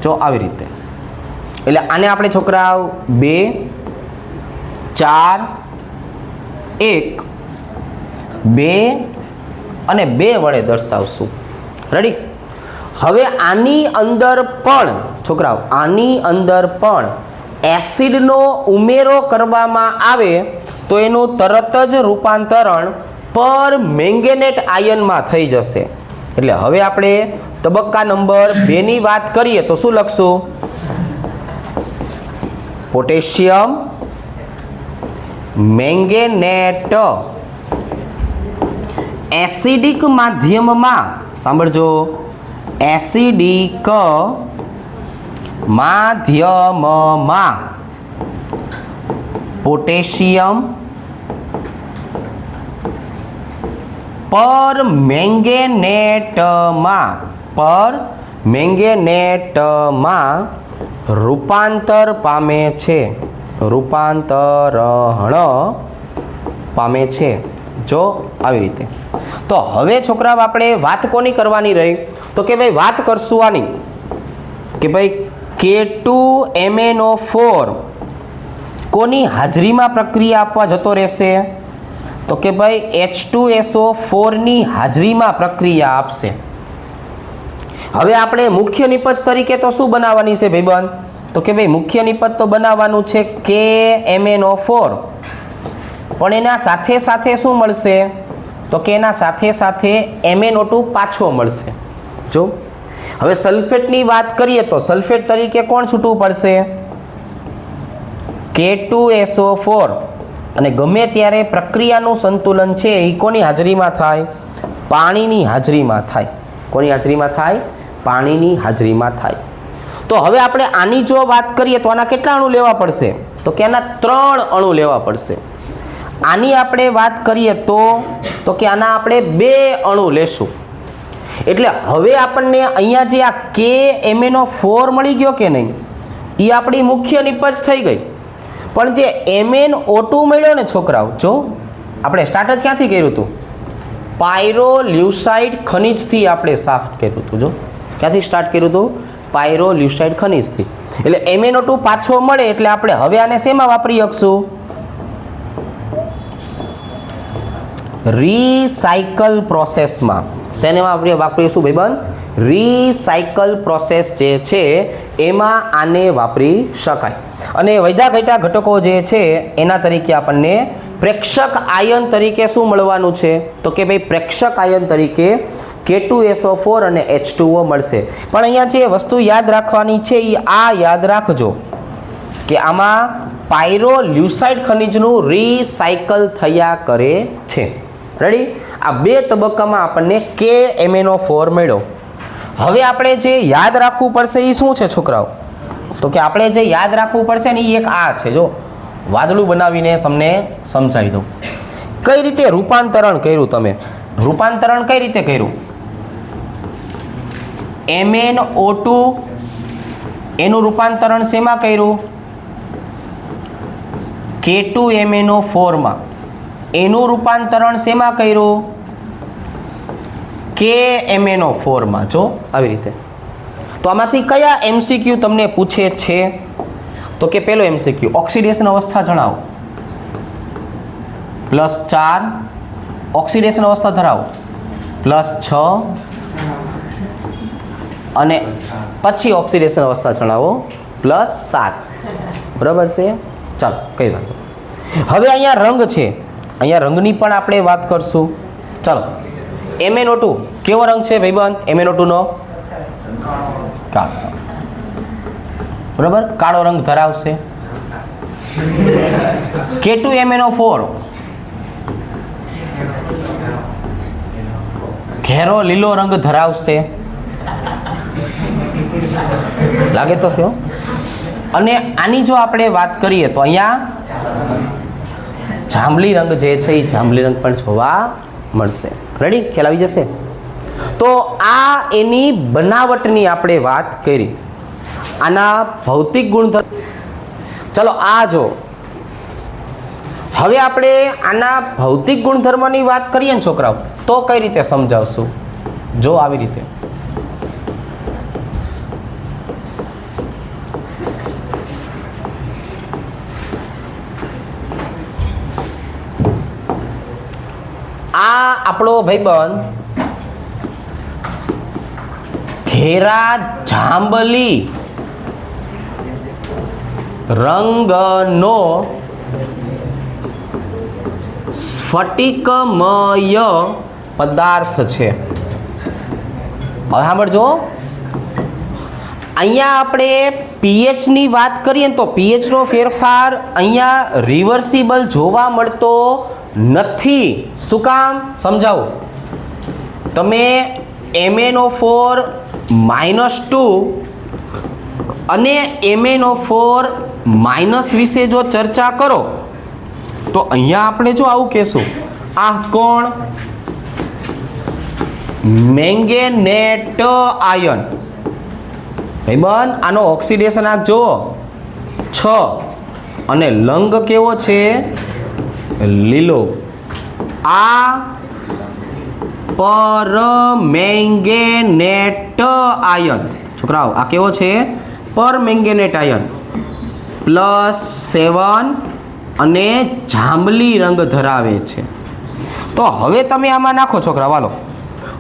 જો આવી રીતે. એટલે આને આપણે છોકરાઓ 2 4 1 2 અને 2 વડે દર્શાવશું. રેડી? હવે આની અંદર પણ છોકરાઓ, આની અંદર પણ એસિડનો ઉમેરો કરવામાં આવે તો એનું તરત જ રૂપાંતરણ પર મેંગેનેટ આયનમાં થઈ જશે. એટલે હવે આપણે તબક્કા નંબર 2 ની વાત કરીએ તો શું લખશું? પોટેશિયમ મેંગેનેટ એસિડિક માધ્યમમાં, સાંભળજો, એસિડિક માધ્યમમાં પોટેશિયમ પરમેંગેનેટમાં રૂપાંતર પામે છે, રૂપાંતરણ પામે છે. જો આવી રીતે. તો હવે છોકરાઓ આપણે વાત કોની કરવાની રહી? તો કે ભાઈ વાત કરશું આની કે ભાઈ K2MnO4 કોની હાજરીમાં પ્રક્રિયા આપવા જતો રહેશે? તો કે ભાઈ H2SO4 ની હાજરીમાં પ્રક્રિયા આપશે. હવે આપણે મુખ્ય નિપજ તરીકે તો શું બનાવવાની છે ભાઈબંધ? તો કે ભાઈ મુખ્ય નિપજ તો બનાવવાનું છે KMnO4, પણ એના સાથે સાથે શું મળશે? તો કે એના સાથે સાથે MnO2 પાછો મળશે. જો હવે સલ્ફેટની વાત કરીએ તો સલ્ફેટ તરીકે કોણ છૂટવું પડશે? K2SO4. અને ગમે ત્યારે પ્રક્રિયાનું સંતુલન છે એ કોની હાજરીમાં થાય? પાણીની હાજરીમાં થાય. કોની હાજરીમાં થાય? પાણીની હાજરીમાં થાય. તો હવે આપણે આની જો વાત કરીએ તો આના કેટલા અણુ લેવા પડશે? તો કે આના 3 અણુ લેવા પડશે. આની આપણે વાત કરીએ તો કે આના આપણે 2 અણુ લેશું. એટલે હવે આપણને અહીંયા જે આ KMnO4 મળી ગયો કે નહીં, એ આપણી મુખ્ય નિપજ થઈ ગઈ. પણ જે MnO2 મળ્યો ને છોકરાઓ, જો આપણે સ્ટાર્ટ જ ક્યાંથી કર્યું હતું? પાયરોલ્યુસાઇડ ખનિજથી આપણે સાફ કર્યું હતું. જો ક્યાંથી સ્ટાર્ટ કર્યું હતું? પાયરોલ્યુસાઇડ ખનિજથી. એટલે MnO2 પાછો મળે એટલે આપણે હવે આને શેમાં વાપરી શકશું? રીસાયકલ પ્રોસેસમાં. શેને વાપરીશું ભાઈબંધ? રીસાયકલ પ્રોસેસ જે છે એમાં આને વાપરી શકાય. અને વધ્યા ઘટ્યા ઘટકો જે છે એના તરીકે આપણને પ્રેક્ષક આયન તરીકે શું મળવાનું છે? તો કે ભાઈ પ્રેક્ષક આયન તરીકે K2SO4 અને H2O મળશે. પણ અહીંયા જે વસ્તુ યાદ રાખવાની છે એ આ યાદ રાખજો કે આમાં પાયરોલ્યુસાઇડ ખનિજનું રીસાયકલ થયા કરે છે. રેડી? આ 2 તબક્કામાં આપણને KMnO4 મળ્યો. હવે આપણે જે યાદ રાખવું પડશે એ શું છે છોકરાઓ? તો કે આપણે જે યાદ રાખવું પડશે ને એ એક આ છે. જો વાદળું બનાવીને તમને સમજાવી દઉં. કઈ રીતે રૂપાંતરણ કર્યું તમે? રૂપાંતરણ કઈ રીતે કર્યું? MnO2 એનું રૂપાંતરણ શેમાં કર્યું? K2MnO4 માં. એનું રૂપાંતરણ શેમાં કર્યું? KMnO4 માં. જો આવી રીતે. તો આમાંથી કયા MCQ તમને પૂછે છે? તો કે પેલો MCQ ઓક્સિડેશન અવસ્થા જણાવો. +4 ઓક્સિડેશન અવસ્થા ધરાવો. +6 અને પછી ઓક્સિડેશન અવસ્થા જણાવો. +7. બરાબર છે? ચાલો કઈ વાંધો. હવે અહીંયા રંગ છે, અહીંયા રંગની પણ આપણે વાત કરશું. ચાલો MnO2 કેવો રંગ છે ભાઈબંધ? MnO2 નો કાળો. બરાબર? કાળો રંગ ધરાવશે. K2MnO4 ઘેરો લીલો રંગ ધરાવશે. લાગે તો છે. અને આની જો આપણે વાત કરીએ તો અહીંયા જાંબલી રંગ જે છે એ જાંબલી રંગ પણ જોવા મળશે. રેડી? ખ્યાલ આવી જશે. તો આ એની બનાવટની આપણે વાત કરી. આના ભૌતિક ગુણધર્મ. ચલો આ જો હવે આપણે આના ભૌતિક ગુણધર્મની વાત કરીએ ને છોકરાઓ, તો કઈ રીતે સમજાવશું? જો આવી રીતે. આ આપણો ભાઈબંધ ઘેરા જાંબલી રંગનો સ્ફટિકમય પદાર્થ છે. હવે સાંભળજો, અહીંયા આપણે પીએચની વાત કરીએ ને તો પીએચનો ફેરફાર અહીંયા રિવર્સિબલ જોવા મળતો નથી. શું કામ? સમજાવો. તમે MnO4 -2 અને MnO4 માઇનસ વિશે જો ચર્ચા કરો તો અહીંયા આપણે જો આવું કહેશું, આ કોણ? મેંગેનેટ આયન. ભાઈબંધ, આનો ઓક્સિડેશન આંક જુઓ 6 અને લંગ કેવો છે? લીલો. આ પરમેંગેનેટ આયન, છોકરાઓ આ કેવો છે? Permanganate ion. +7 અને જાંબલી રંગ ધરાવે છે. તો હવે તમે આમાં નાખો છોકરા. વાલો,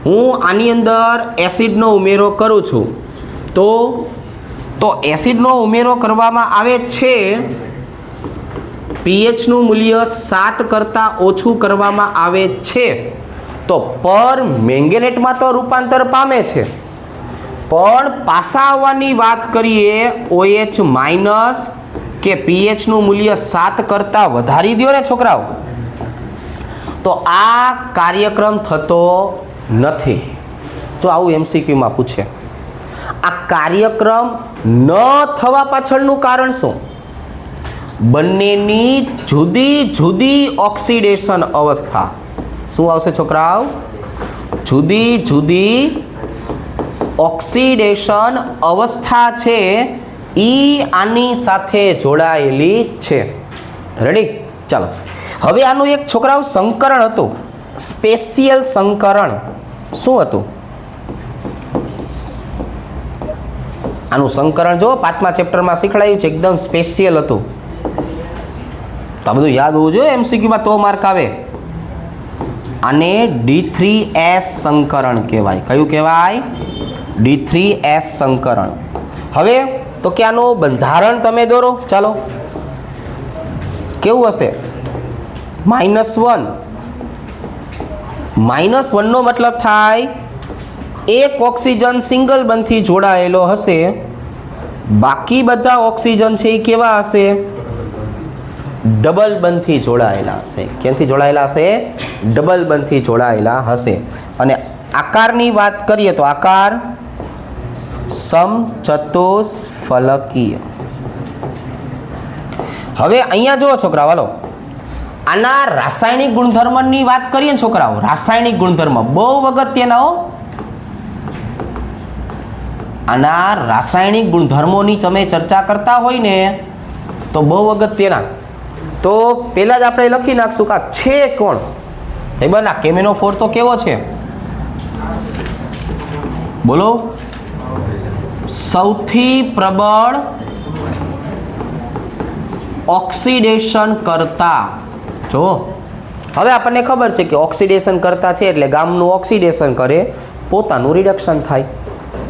હું આની અંદર એસિડનો ઉમેરો કરું છું તો એસિડનો ઉમેરો કરવામાં આવે છે. પીએચનું મૂલ્ય 7 કરતાં ઓછું કરવામાં આવે છે તો પર મેંગેનેટમાં તો રૂપાંતર પામે છે, પણ પાછા આવવાની વાત કરીએ OH માઇનસ કે પીએચનું મૂલ્ય 7 કરતાં વધારી દો ને છોકરાઓ, તો આ કાર્યક્રમ થતો નથી. જો આવું MCQમાં પૂછે, આ કાર્યક્રમ ન થવા પાછળનું કારણ શું? બંનેની જુદી જુદી ઓક્સિડેશન અવસ્થા. શું આવશે છોકરાઓ? જુદી જુદી ઓક્સિડેશન અવસ્થા છે ઈ આની સાથે જોડાયેલી છે. રેડી? ચાલો, હવે આનું એક છોકરાઓ સંકરણ હતું, સ્પેશિયલ સંકરણ. શું હતું આનું સંકરણ? જો 5મા ચેપ્ટરમાં શીખવાડ્યું છે, એકદમ સ્પેશિયલ હતું. તો આ બધું યાદ હોવું જોઈએ MCQમાં, તો માર્ક આવે. આને D3S સંકરણ કહેવાય. કયું કહેવાય? D3S સંકરણ. હવે તો કે આનું બંધારણ તમે દોરો. ચાલો, કેવું હશે? -1. -1 નો મતલબ થાય એક ઓક્સિજન સિંગલ બંધથી જોડાયેલો હશે, બાકી બધા ઓક્સિજન છે એ કેવા હશે? ડબલ બંધથી જોડાયેલા હશે. ક્યાંથી જોડાયેલા હશે? ડબલ બંધથી જોડાયેલા હશે. અને આકારની વાત કરીએ તો આકાર સમચતુષ્ફલકીય. હવે અહીંયા જુઓ છોકરા, વાલો, આના રાસાયણિક ગુણધર્મની વાત કરીએ ને છોકરાઓ, રાસાયણિક ગુણધર્મ બહુ અગત્યના હો. આના રાસાયણિક ગુણધર્મોની તમે ચર્ચા કરતા હોય ને તો બહુ અગત્યના. તો પહેલા જ આપણે લખી નાખશું કે છે કોણ? એ બના MnO4 તો કેવો છે? બોલો, સૌથી પ્રબળ ઓક્સિડેશન કરતા. જો હવે આપણને ખબર છે કે ઓક્સિડેશન કરતા છે એટલે ગામનું ઓક્સિડેશન કરે, પોતાનું રિડક્શન થાય.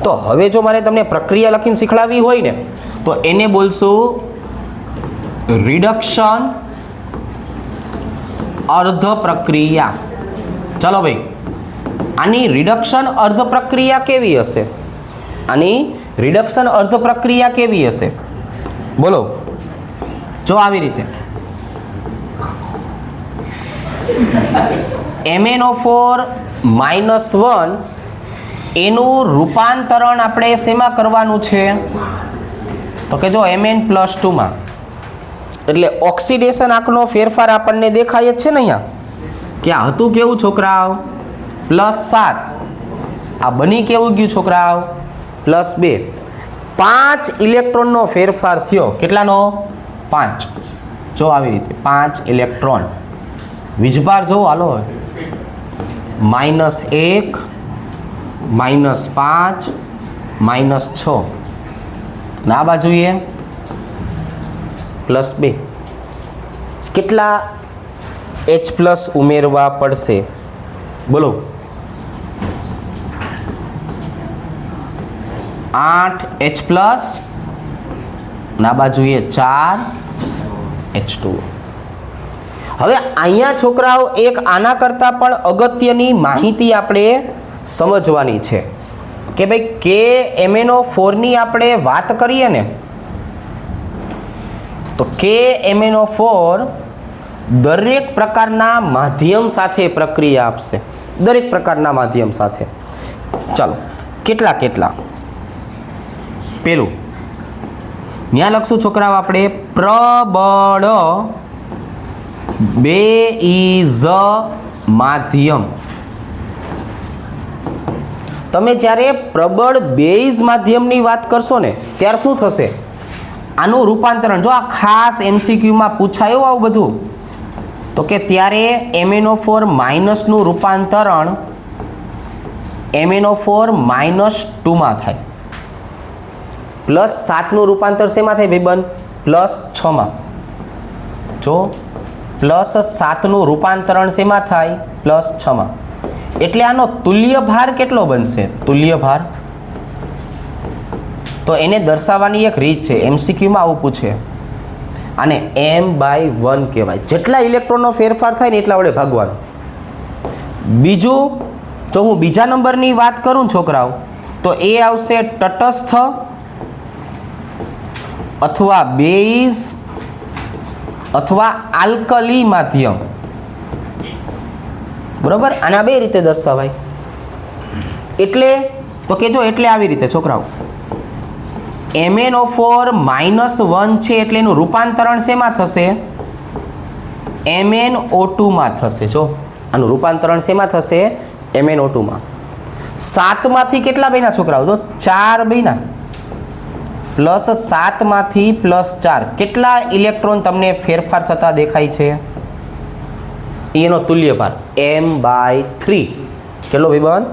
તો હવે જો મારે તમને પ્રક્રિયા લખીને શીખવાડવી હોય ને તો એને બોલશું રિડક્શન અર્ધ પ્રક્રિયા. ચલો ભાઈ, આની રિડક્શન અર્ધ પ્રક્રિયા કેવી હશે? આની રિડક્શન અર્ધ પ્રક્રિયા કેવી હશે? બોલો. જો આવી રીતે MnO4 -1 એનું રૂપાંતરણ આપણે શેમાં કરવાનું છે? તો કે જો Mn+2 માં. એટલે ઓક્સિડેશન આંકનો ફેરફાર આપણને દેખાય જ છે ને અહીંયા, કે આ હતું કેવું છોકરાઓ? +7. આ બની કેવું ગયું છોકરાઓ? +2. 5 ઇલેક્ટ્રોનનો ફેરફાર થયો. કેટલાનો? 5. જો આવી રીતે 5 ઇલેક્ટ્રોન. વીજભાર જો હાલો, -1 -5 -6 ના બાજુએ +2. કેટલા H+ ઉમેરવા પડશે? બોલો. 8 H+ ના બાજુએ 4 H2. હવે અહીંયા છોકરાઓ એક આના કરતાં પણ અગત્યની માહિતી આપણે સમજવાની છે કે ભાઈ KMnO4 ની આપણે વાત કરીએ ને તો KMnO4 દરેક પ્રકારના માધ્યમ સાથે પ્રક્રિયા આપશે, દરેક પ્રકારના માધ્યમ સાથે. ચાલો કેટલા પેલું ત્યાં લખશું છોકરાઓ આપણે પ્રબળ બેઇઝ માધ્યમ. તમે જ્યારે પ્રબળ બેઇઝ માધ્યમની વાત કરશો ને ત્યારે શું થશે? આનું રૂપાંતરણ જો આ ખાસ MCQમાં પૂછાયું આવું બધું તો કે ત્યારે MnO4 માઇનસનું રૂપાંતરણ MnO4 -2 માં થાય, +7નું રૂપાંતર શેમાં થાય ભાઈબંધ? +6 માં. જો +7નું રૂપાંતરણ શેમાં થાય? +6 માં. એટલે આનો તુલ્ય ભાર કેટલો બનશે? તુલ્ય ભાર તો એને દર્શાવવાની એક રીત છે, MCQમાં આવું પૂછે. આને m/1 કહેવાય. જેટલા ઇલેક્ટ્રોનનો ફેરફાર થાય ને એટલા વડે ભાગવાનું. બીજું જો હું બીજા નંબરની વાત કરું છોકરાઓ તો એ આવશે તટસ્થ અથવા બેઇઝ અથવા આલ્કલી માધ્યમ. બરોબર, આના બે રીતે દર્શાવાય. એટલે તો કે જો એટલે આવી રીતે છોકરાઓ MnO4 -1 છે એટલે એનું રૂપાંતરણ શેમાં થશે? MnO2 માં થશે. જો આનું રૂપાંતરણ શેમાં થશે? MnO2 માં. 7 માંથી કેટલા બન્યા છોકરાઓ? તો 4 બન્યા. +7 માંથી +4 કેટલા ઇલેક્ટ્રોન તમને ફેરફાર થતા દેખાય છે? એનો તુલ્ય ભાર m/3. કેટલો ભાઈબંધ?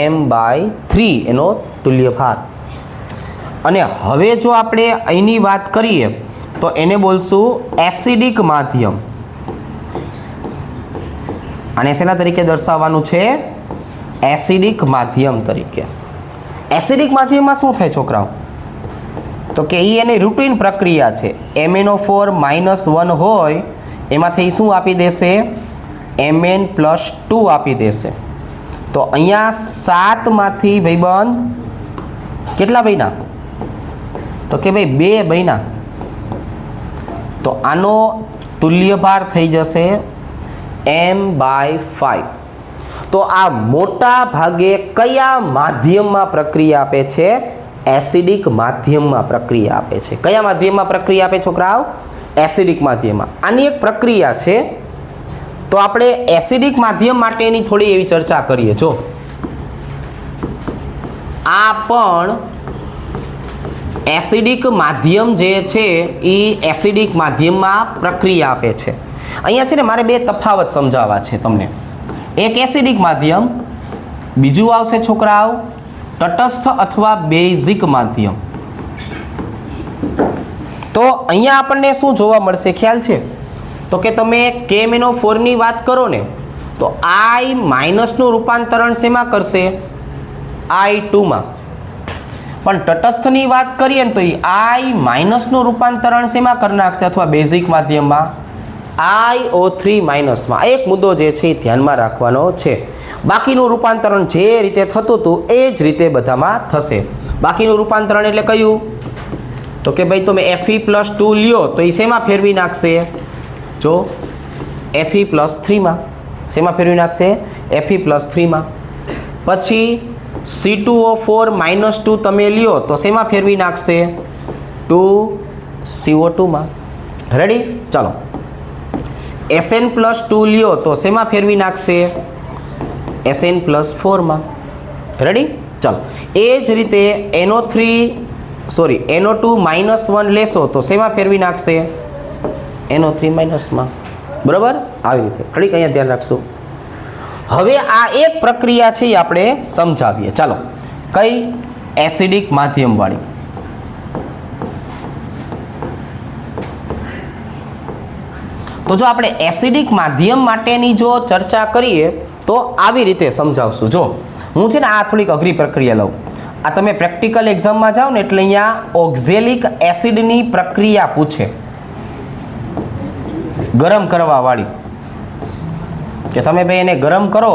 m/3 એનો તુલ્ય ભાર. અને હવે જો આપણે અહીંની વાત કરીએ તો એને બોલશું એસિડિક માધ્યમ. અને શેના તરીકે દર્શાવવાનું છે? એસિડિક માધ્યમ તરીકે. એસિડિક માધ્યમમાં શું થાય છોકરાઓ? તો કે એની રૂટીન પ્રક્રિયા છે. MnO4 -1 હોય એમાંથી શું આપી દેશે? Mn+2 આપી દેશે. તો અહીંયા 7 માંથી ભાઈબંધ કેટલા બન્યા? તો કે ભાઈ 2 બન્યા. તો આનો તુલ્ય ભાર થઈ જશે m/5. તો આ મોટા ભાગે કયા માધ્યમમાં પ્રક્રિયા આપે છે? એસિડિક માધ્યમમાં પ્રક્રિયા આપે છે. કયા માધ્યમમાં પ્રક્રિયા આપે છોકરાઓ? એસિડિક માધ્યમમાં. આની એક પ્રક્રિયા છે તો આપણે એસિડિક માધ્યમ માટેની થોડી એવી ચર્ચા કરીએ. જો આ પણ એસિડિક માધ્યમ જે છે એ એસિડિક માધ્યમમાં પ્રક્રિયા આપે છે. અહીંયા છે ને મારે બે તફાવત સમજાવવા છે તમને. એક એસિડિક માધ્યમ, બીજું આવશે છોકરાઓ તટસ્થ અથવા બેઝિક માધ્યમ. તો અહીંયા આપણને શું જોવા મળશે ખ્યાલ છે? તો કે તમે KMnO4 ની વાત કરો ને તો I- નું રૂપાંતરણ શેમાં કરશે? I2 માં. પણ તટસ્થની વાત કરીએ ને તો I- નું રૂપાંતરણ શેમાં કરી નાખશે? અથવા બેઝિક માધ્યમમાં iO3 માં. આ એક મુદ્દો જે છે એ ધ્યાનમાં રાખવાનો છે. બાકીનું રૂપાંતરણ જે રીતે થતું હતું એ જ રીતે બધામાં થશે. બાકીનું રૂપાંતરણ એટલે કયું? તો કે ભાઈ તમે Fe+2 લ્યો તો એ શેમાં ફેરવી નાખશે? જો Fe+3 માં. શેમાં ફેરવી નાખશે? Fe+3 માં. પછી C2O4 -2 તમે લ્યો તો શેમાં ફેરવી નાખશે? 2CO2 માં. રેડી? ચાલો Sn+2 લ્યો તો શેમાં ફેરવી નાખશે? Sn+4 માં. રેડી? ચાલો એ જ રીતે NO2 -1 લેશો તો શેમાં ફેરવી નાખશે? NO3 માં. બરાબર? આવી રીતે ઘડીક અહીંયા ધ્યાન રાખશું. હવે આ એક પ્રક્રિયા છે એ આપણે સમજાવીએ. ચાલો કઈ? એસિડિક માધ્યમ વાળી. તો જો આપણે એસિડિક માધ્યમ માટેની જો ચર્ચા કરીએ તો આવી રીતે સમજાવશું. જો હું છે ને આ થોડીક અઘરી પ્રક્રિયા લઉં. આ તમે પ્રેક્ટિકલ એક્ઝામમાં જાઓ ને એટલે અહીંયા ઓક્ઝેલિક એસિડની પ્રક્રિયા પૂછે. ગરમ કરવાવાળી, કે તમે ભાઈ એને ગરમ કરો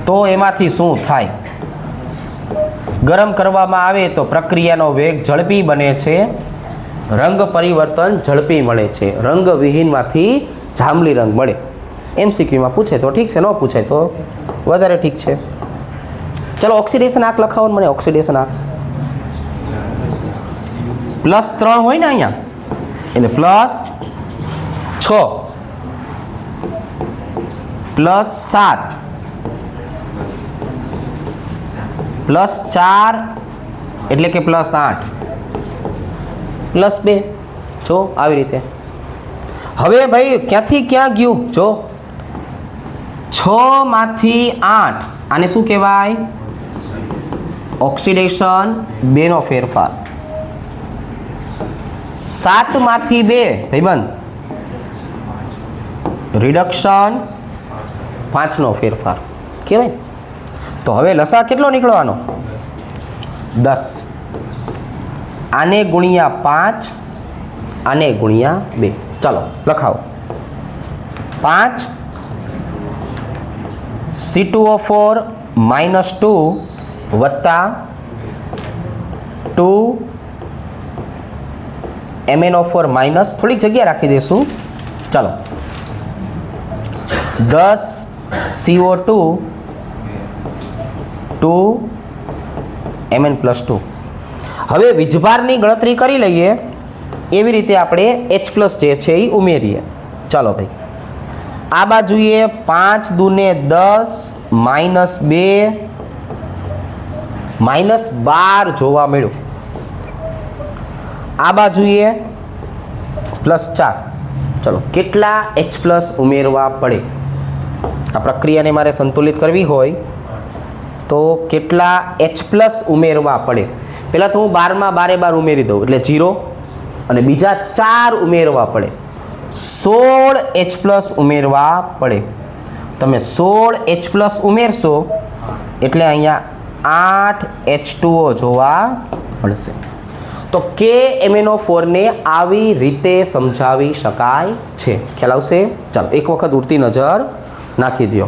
તો એમાંથી શું થાય. ગરમ કરવામાં આવે તો પ્રક્રિયાનો વેગ ઝડપી બને છે, રંગ પરિવર્તન ઝડપી મળે છે, રંગ વિહીનમાંથી જાંબલી રંગ મળે. MCQમાં પૂછે તો ઠીક છે, ન પૂછે તો વધારે ઠીક છે. ચલો ઓક્સિડેશન આંક લખાવો ને મને. ઓક્સિડેશન આંક +3 હોય ને અહીંયા, એટલે +6 +7 +4 એટલે કે +8 +2. જો આવી રીતે. હવે ભાઈ ક્યાંથી ક્યાં ગયું? જો 6 માંથી 8, આને શું કહેવાય? ઓક્સિડેશન 2 નો ફેરફાર. 7 માંથી 2 ભાઈબંધ રિડક્શન 5 નો ફેરફાર કહેવાય. તો હવે લસા કેટલો નીકળવાનો? 10. આને ગુણ્યા 5, આને ગુણ્યા 2. ચાલો લખાવો. 5 C2O4 -2 વત્તા 2 MnO4 માઇનસ, થોડીક જગ્યા રાખી દઈશું. ચાલો 10 CO2 2 Mn+2. હવે વીજભારની ગણતરી કરી લઈએ. એવી રીતે આપણે H+ જે છે એ ઉમેરીએ. ચાલો ભાઈ, આ બાજુએ 5 દૂને 10 -2 -12 જોવા મળ્યું. આ બાજુએ +4. ચલો કેટલા H+ ઉમેરવા પડે? આ પ્રક્રિયાને મારે સંતુલિત કરવી હોય તો કેટલા H+ ઉમેરવા પડે? પહેલાં તો હું 12માં 12 ઉમેરી દઉં એટલે 0, અને બીજા 4 ઉમેરવા પડે. 16 H+ ઉમેરવા પડે. તમે 16 H+ ઉમેરશો એટલે અહીંયા 8 H2O જોવા મળશે. તો KMnO4 ને આવી રીતે સમજાવી શકાય છે. ખ્યાલ આવશે? ચાલો એક વખત ઉડતી નજર નાખી દો.